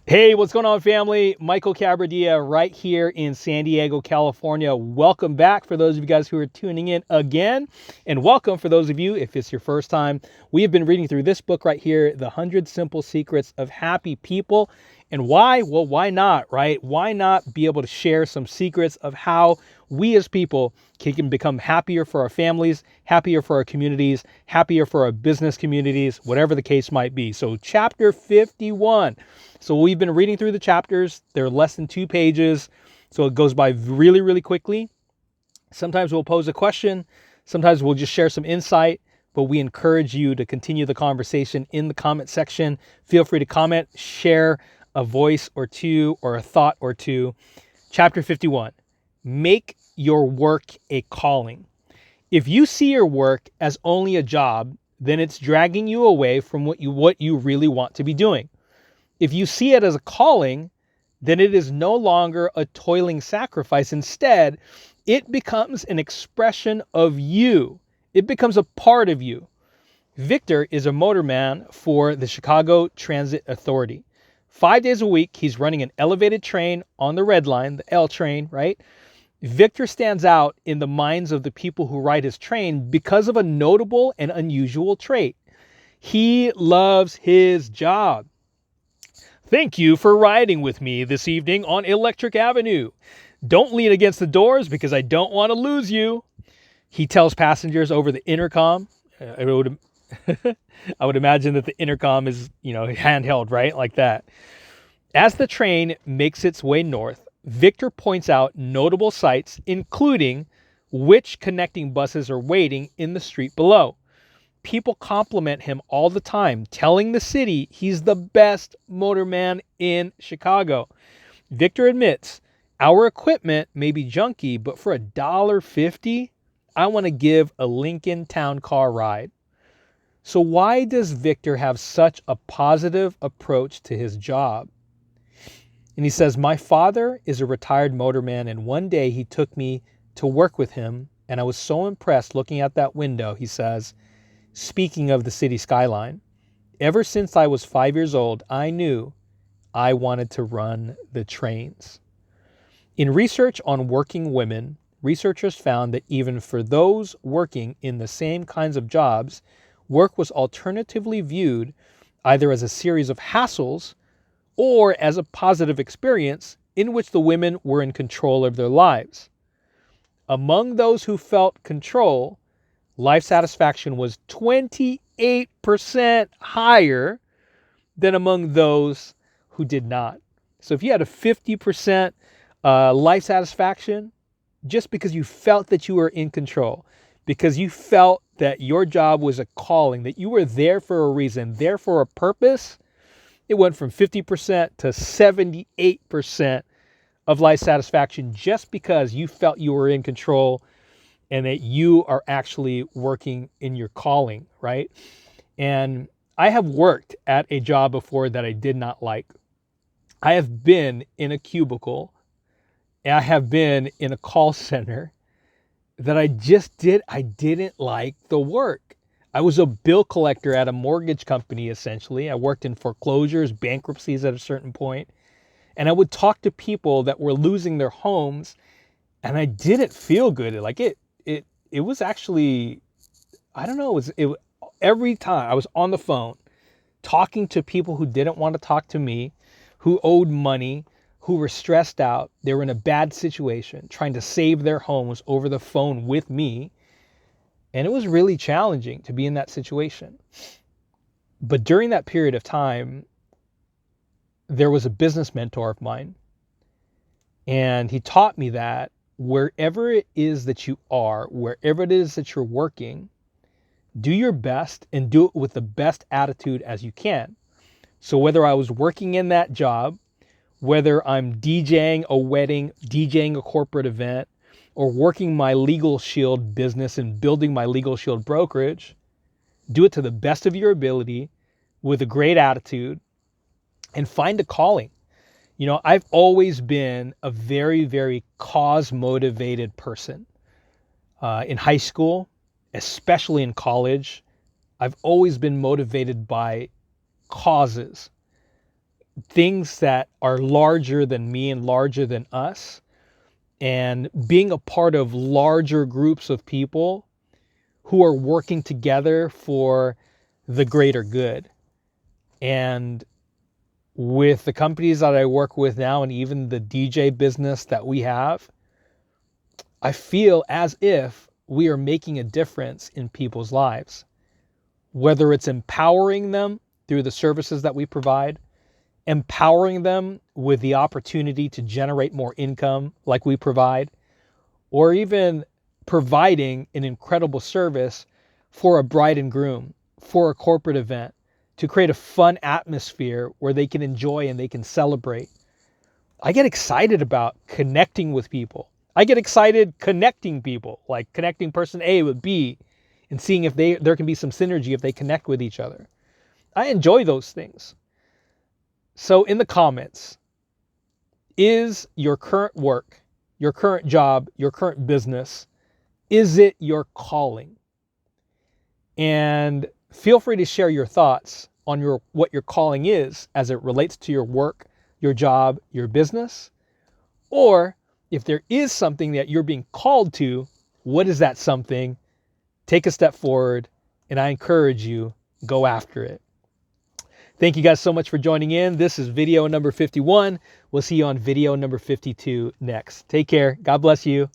Hey, what's going on, family? Michael Cabradilla right here in San Diego, California. Welcome back for those of you guys who are tuning in again. And welcome for those of you, if it's your first time. We have been reading through this book right here, The 100 Simple Secrets of Happy People. And why? Well, why not, right? Why not be able to share some secrets of how we as people can become happier for our families, happier for our communities, happier for our business communities, whatever the case might be. So chapter 51. So we've been reading through the chapters. They're less than 2 pages. So it goes by really, really quickly. Sometimes we'll pose a question. Sometimes we'll just share some insight, but we encourage you to continue the conversation in the comment section. Feel free to comment, share a voice or two or a thought or two. Chapter 51, make your work a calling. If you see your work as only a job, then it's dragging you away from what you really want to be doing. If you see it as a calling, then it is no longer a toiling sacrifice. Instead, it becomes an expression of you. It becomes a part of you. Victor is a motorman for the Chicago Transit Authority. 5 days a week, he's running an elevated train on the red line, the L train, right? Victor stands out in the minds of the people who ride his train because of a notable and unusual trait. He loves his job. Thank you for riding with me this evening on Electric Avenue. Don't lean against the doors because I don't want to lose you. He tells passengers over the intercom. I would imagine that the intercom is, handheld, right? Like that. As the train makes its way north, Victor points out notable sights, including which connecting buses are waiting in the street below. People compliment him all the time, telling the city he's the best motorman in Chicago. Victor admits, our equipment may be junky, but for $1.50, I want to give a Lincoln Town Car ride. So why does Victor have such a positive approach to his job? And he says, my father is a retired motorman, and one day he took me to work with him, and I was so impressed looking out that window, he says, speaking of the city skyline. Ever since I was 5 years old, I knew I wanted to run the trains. In research on working women, researchers found that even for those working in the same kinds of jobs, work was alternatively viewed either as a series of hassles or as a positive experience in which the women were in control of their lives. Among those who felt control, life satisfaction was 28% higher than among those who did not. So if you had a 50% life satisfaction, just because you felt that you were in control, because you felt that your job was a calling, that you were there for a reason, there for a purpose, it went from 50% to 78% of life satisfaction just because you felt you were in control and that you are actually working in your calling, right? And I have worked at a job before that I did not like. I have been in a cubicle, and I have been in a call center that I didn't like the work. I was a bill collector at a mortgage company, essentially. I worked in foreclosures, bankruptcies at a certain point, and I would talk to people that were losing their homes, and I didn't feel good. It was actually, I don't know, every time I was on the phone talking to people who didn't want to talk to me, who owed money, who were stressed out, they were in a bad situation, trying to save their homes over the phone with me. And it was really challenging to be in that situation. But during that period of time, there was a business mentor of mine, and he taught me that wherever it is that you are, wherever it is that you're working, do your best and do it with the best attitude as you can. So whether I was working in that job, whether I'm DJing a wedding, DJing a corporate event, or working my Legal Shield business and building my Legal Shield brokerage, do it to the best of your ability with a great attitude and find a calling. I've always been a very, very cause-motivated person. In high school, especially in college, I've always been motivated by causes. things that are larger than me and larger than us, and being a part of larger groups of people who are working together for the greater good. And with the companies that I work with now, and even the DJ business that we have, I feel as if we are making a difference in people's lives, whether it's empowering them through the services that we provide, empowering them with the opportunity to generate more income like we provide, or even providing an incredible service for a bride and groom, for a corporate event, to create a fun atmosphere where they can enjoy and they can celebrate. I get excited about connecting with people. I get excited connecting people, like connecting person A with B and seeing if there can be some synergy if they connect with each other. I enjoy those things. So in the comments, is your current work, your current job, your current business, is it your calling? And feel free to share your thoughts on what your calling is as it relates to your work, your job, your business. Or if there is something that you're being called to, what is that something? Take a step forward, and I encourage you, go after it. Thank you guys so much for joining in. This is video number 51. We'll see you on video number 52 next. Take care. God bless you.